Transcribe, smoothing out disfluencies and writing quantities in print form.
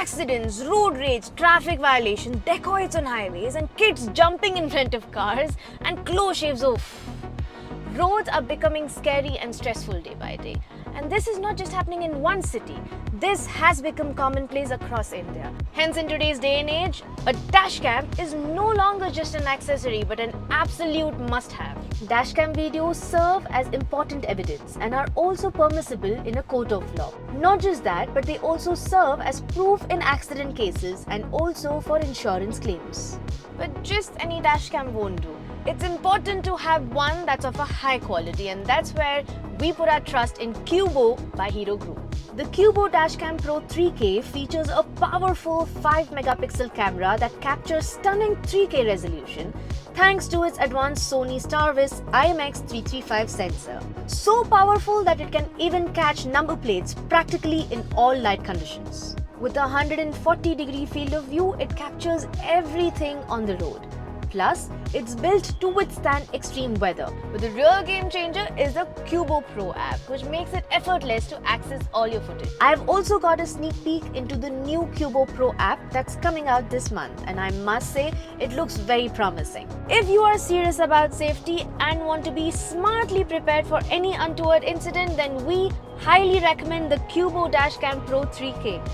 accidents, road rage, traffic violation, dacoits on highways, and kids jumping in front of cars, and close shaves. Roads are becoming scary and stressful day by day. And this is not just happening in one city. This has become commonplace across India. Hence, in today's day and age, a dashcam is no longer just an accessory but an absolute must-have. Dashcam videos serve as important evidence and are also permissible in a court of law. Not just that, but they also serve as proof in accident cases and also for insurance claims. But just any dashcam won't do. It's important to have one that's of a high quality, and that's where we put our trust in Qubo by Hero Group. The Qubo Dashcam Pro 3K features a powerful 5-megapixel camera that captures stunning 3K resolution thanks to its advanced Sony IMX335 sensor. So powerful that it can even catch number plates practically in all light conditions. With a 140-degree field of view, it captures everything on the road. Plus, it's built to withstand extreme weather. But the real game changer is the Qubo Pro app, which makes it effortless to access all your footage. I've also got a sneak peek into the new Qubo Pro app that's coming out this month, and I must say, it looks very promising. If you are serious about safety and want to be smartly prepared for any untoward incident, then we highly recommend the Qubo Dashcam Pro 3K.